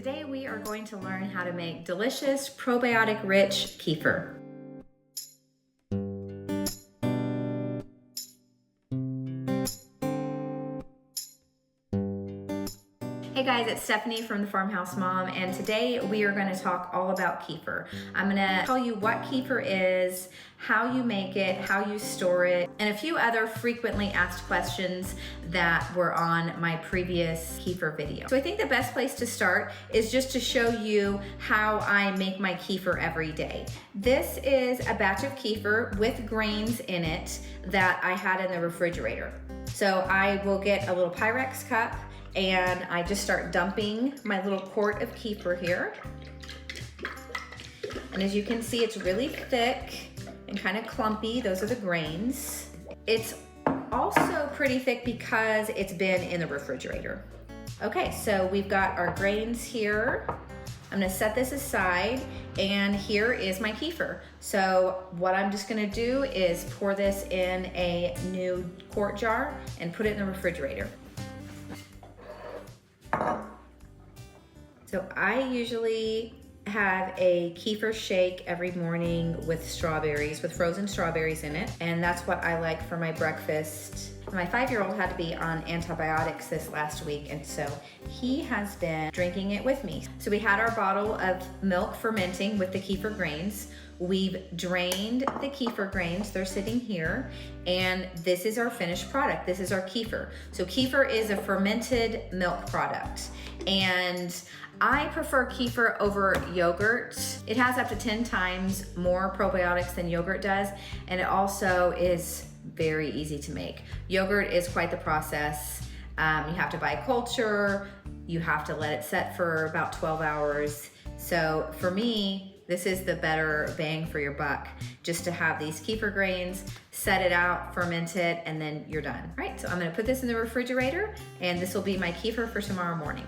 Today we are going to learn how to make delicious probiotic-rich kefir. Hey guys, it's Stephanie from the Farmhouse Mom, and today we are going to talk all about kefir. I'm going to tell you what kefir is, how you make it, how you store it, and a few other frequently asked questions that were on my previous kefir video. So I think the best place to start is just to show you how I make my kefir every day. This is a batch of kefir with grains in it that I had in the refrigerator. So I will get a little Pyrex cup, and I just start dumping my little quart of kefir here. And as you can see, it's really thick and kind of clumpy. Those are the grains. It's also pretty thick because it's been in the refrigerator. Okay, so we've got our grains here. I'm gonna set this aside, and here is my kefir. So what I'm just gonna do is pour this in a new quart jar and put it in the refrigerator. So I usually have a Kefir Shake every morning with strawberries, with frozen strawberries in it. And that's what I like for my breakfast. My 5-year-old had to be on antibiotics this last week, and so he has been drinking it with me. So we had our bottle of milk fermenting with the Kefir Grains. We've drained the Kefir Grains, they're sitting here, and this is our finished product. This is our kefir. So kefir is a fermented milk product, and I prefer kefir over yogurt. It has up to 10 times more probiotics than yogurt does, and it also is very easy to make. Yogurt is quite the process. You have to buy culture, you have to let it set for about 12 hours. So for me, this is the better bang for your buck, just to have these kefir grains, set it out, ferment it, and then you're done. All right, so I'm gonna put this in the refrigerator, and this will be my kefir for tomorrow morning.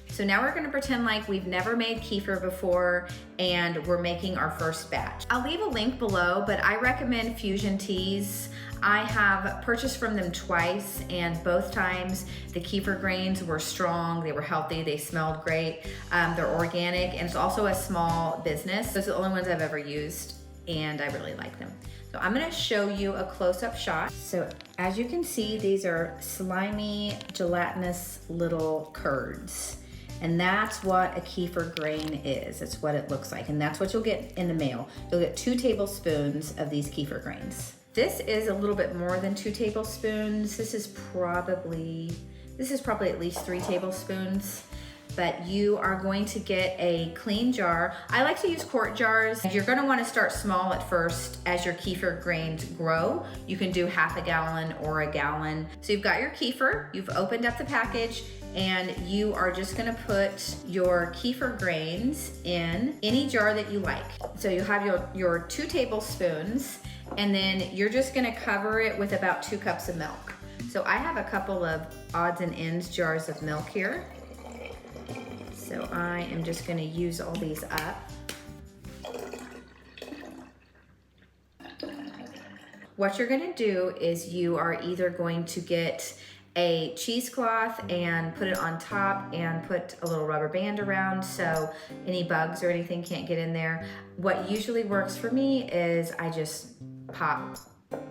So now we're gonna pretend like we've never made kefir before and we're making our first batch. I'll leave a link below, but I recommend Fusion Teas. I have purchased from them twice, and both times the kefir grains were strong, they were healthy, they smelled great, they're organic, and it's also a small business. Those are the only ones I've ever used, and I really like them. So I'm gonna show you a close-up shot. So as you can see, these are slimy, gelatinous little curds. And that's what a kefir grain is. It's what it looks like. And that's what you'll get in the mail. You'll get 2 tablespoons of these kefir grains. This is a little bit more than 2 tablespoons. This is probably at least 3 tablespoons. But you are going to get a clean jar. I like to use quart jars. You're gonna wanna start small at first as your kefir grains grow. You can do half a gallon or a gallon. So you've got your kefir, you've opened up the package, and you are just gonna put your kefir grains in any jar that you like. So you have your 2 tablespoons, and then you're just gonna cover it with about 2 cups of milk. So I have a couple of odds and ends jars of milk here. So I am just gonna use all these up. What you're gonna do is you are either going to get a cheesecloth and put it on top and put a little rubber band around so any bugs or anything can't get in there. What usually works for me is I just pop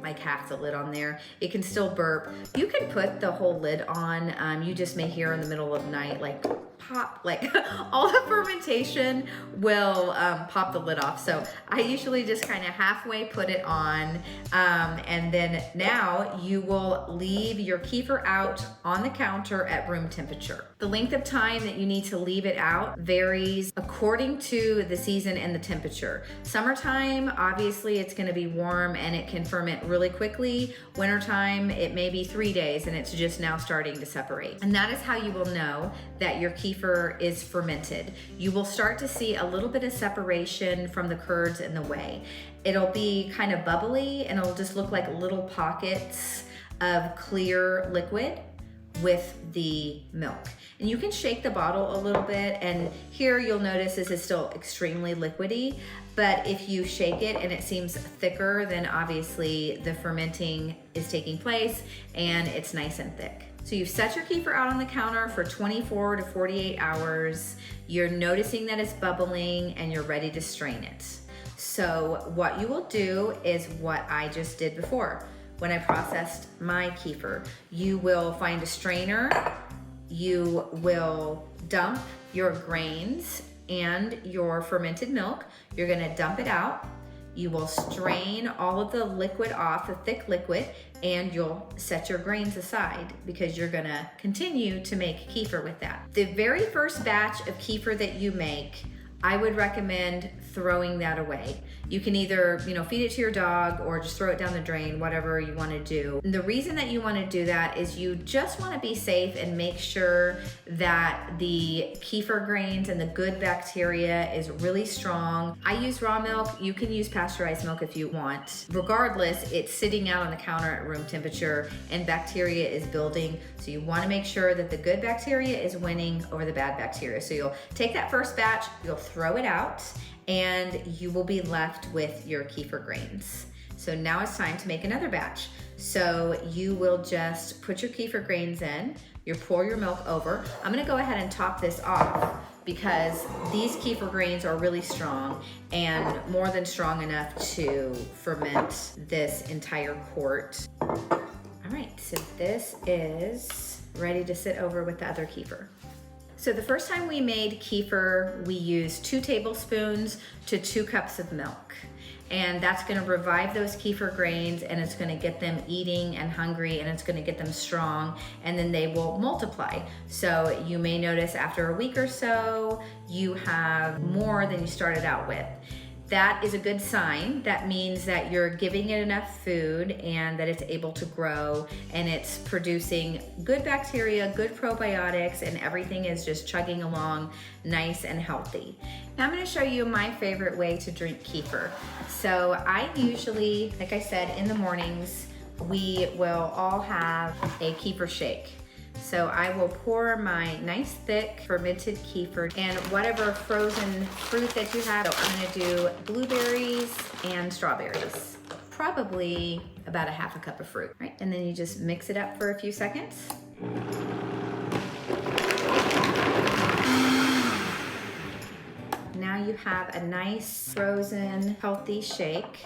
like half the lid on there. It can still burp. You can put the whole lid on. You just may hear in the middle of the night like pop, like all the fermentation will pop the lid off. So I usually just kind of halfway put it on, and then now you will leave your kefir out on the counter at room temperature. The length of time that you need to leave it out varies according to the season and the temperature. Summertime, obviously it's gonna be warm and it can ferment really quickly. Wintertime, it may be 3 days and it's just now starting to separate. And that is how you will know that your kefir is fermented. You will start to see a little bit of separation from the curds in the whey. It'll be kind of bubbly, and it'll just look like little pockets of clear liquid with the milk. And you can shake the bottle a little bit, and here you'll notice this is still extremely liquidy, but if you shake it and it seems thicker, then obviously the fermenting is taking place and it's nice and thick. So you've set your kefir out on the counter for 24 to 48 hours. You're noticing that it's bubbling and you're ready to strain it. So what you will do is what I just did before. When I processed my kefir, you will find a strainer, you will dump your grains and your fermented milk. You're gonna dump it out. You will strain all of the liquid off, the thick liquid, and you'll set your grains aside because you're gonna continue to make kefir with that. The very first batch of kefir that you make, I would recommend throwing that away. You can either, feed it to your dog or just throw it down the drain, whatever you want to do. And the reason that you want to do that is you just want to be safe and make sure that the kefir grains and the good bacteria is really strong. I use raw milk. You can use pasteurized milk if you want. Regardless, it's sitting out on the counter at room temperature and bacteria is building. So you want to make sure that the good bacteria is winning over the bad bacteria. So you'll take that first batch, you'll throw it out, and you will be left with your kefir grains. So now it's time to make another batch. So you will just put your kefir grains in, you pour your milk over. I'm gonna go ahead and top this off because these kefir grains are really strong and more than strong enough to ferment this entire quart. All right, so this is ready to sit over with the other kefir. So the first time we made kefir, we used 2 tablespoons to 2 cups of milk. And that's gonna revive those kefir grains and it's gonna get them eating and hungry and it's gonna get them strong and then they will multiply. So you may notice after a week or so, you have more than you started out with. That is a good sign. That means that you're giving it enough food and that it's able to grow and it's producing good bacteria, good probiotics, and everything is just chugging along nice and healthy. Now I'm gonna show you my favorite way to drink kefir. So I usually, like I said, in the mornings, we will all have a kefir shake. So I will pour my nice thick fermented kefir and whatever frozen fruit that you have. So I'm gonna do blueberries and strawberries. Probably about a half a cup of fruit, right? And then you just mix it up for a few seconds. Now you have a nice frozen healthy shake.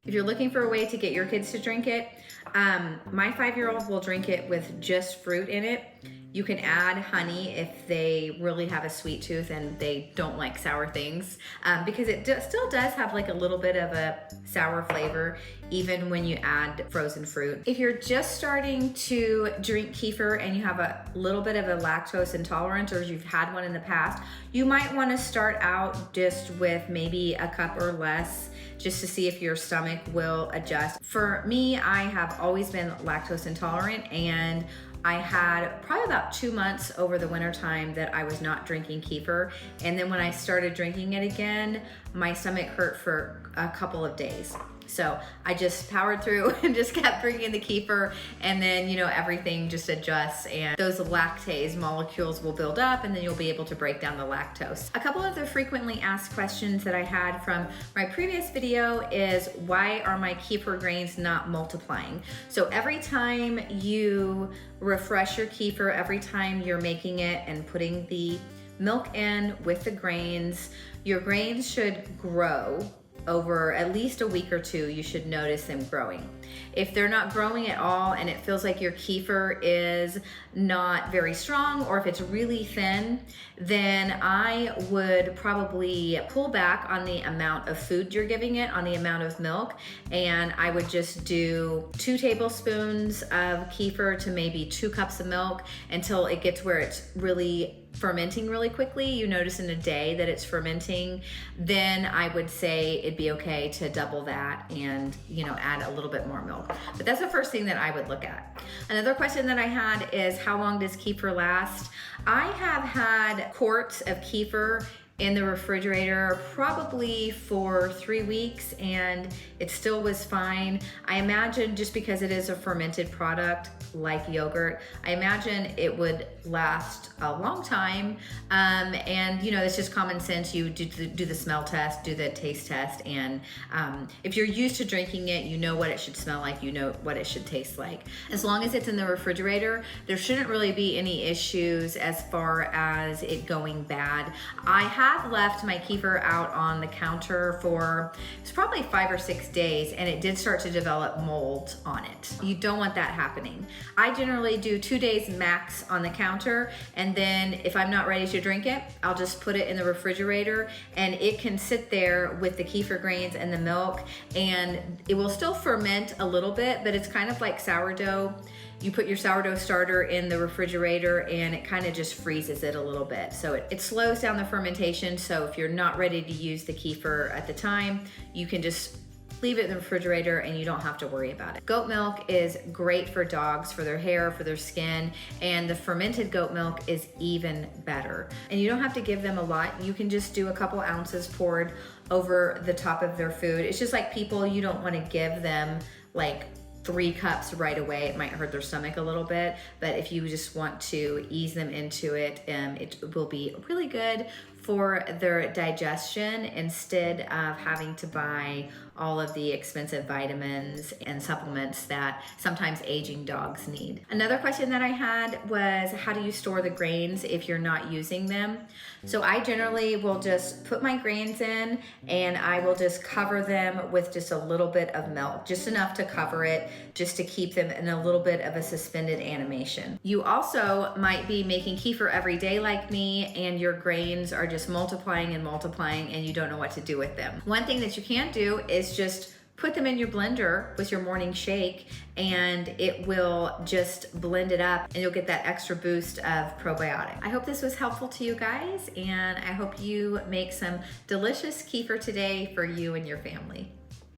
If you're looking for a way to get your kids to drink it, my 5-year-old will drink it with just fruit in it. You can add honey if they really have a sweet tooth and they don't like sour things, because it still does have like a little bit of a sour flavor even when you add frozen fruit. If you're just starting to drink kefir and you have a little bit of a lactose intolerance or you've had one in the past, you might want to start out just with maybe a cup or less just to see if your stomach will adjust. For me, I have always been lactose intolerant and I had probably about 2 months over the winter time that I was not drinking kefir. And then when I started drinking it again, my stomach hurt for a couple of days. So I just powered through and just kept drinking the kefir, and then everything just adjusts and those lactase molecules will build up and then you'll be able to break down the lactose. A couple of the frequently asked questions that I had from my previous video is, why are my kefir grains not multiplying? So every time you refresh your kefir, every time you're making it and putting the milk in with the grains, your grains should grow. Over at least a week or two, you should notice them growing. If they're not growing at all and it feels like your kefir is not very strong, or if it's really thin, then I would probably pull back on the amount of food you're giving it, on the amount of milk, and I would just do 2 tablespoons of kefir to maybe 2 cups of milk until it gets where it's really fermenting really quickly. You notice in a day that it's fermenting, then I would say it'd be okay to double that and add a little bit more milk. But that's the first thing that I would look at. Another question that I had is, how long does kefir last? I have had quarts of kefir in the refrigerator probably for 3 weeks, and it still was fine. I imagine just because it is a fermented product like yogurt, I imagine it would last a long time. And you know, it's just common sense. You do the smell test, do the taste test, and if you're used to drinking it, you know what it should smell like, you know what it should taste like. As long as it's in the refrigerator, there shouldn't really be any issues as far as it going bad. I have left my kefir out on the counter for, it's probably 5 or 6 days, and it did start to develop mold on it. You don't want that happening. I generally do 2 days max on the counter, and then if I'm not ready to drink it, I'll just put it in the refrigerator, and it can sit there with the kefir grains and the milk, and it will still ferment a little bit, but it's kind of like sourdough. You put your sourdough starter in the refrigerator and it kind of just freezes it a little bit. So it slows down the fermentation. So if you're not ready to use the kefir at the time, you can just leave it in the refrigerator and you don't have to worry about it. Goat milk is great for dogs, for their hair, for their skin, and the fermented goat milk is even better. And you don't have to give them a lot. You can just do a couple ounces poured over the top of their food. It's just like people, you don't want to give them like 3 cups right away. It might hurt their stomach a little bit, but if you just want to ease them into it, it will be really good for their digestion instead of having to buy all of the expensive vitamins and supplements that sometimes aging dogs need. Another question that I had was, how do you store the grains if you're not using them? So I generally will just put my grains in and I will just cover them with just a little bit of milk, just enough to cover it, just to keep them in a little bit of a suspended animation. You also might be making kefir every day like me, and your grains are just multiplying and multiplying and you don't know what to do with them. One thing that you can do is just put them in your blender with your morning shake, and it will just blend it up and you'll get that extra boost of probiotic. I hope this was helpful to you guys, and I hope you make some delicious kefir today for you and your family.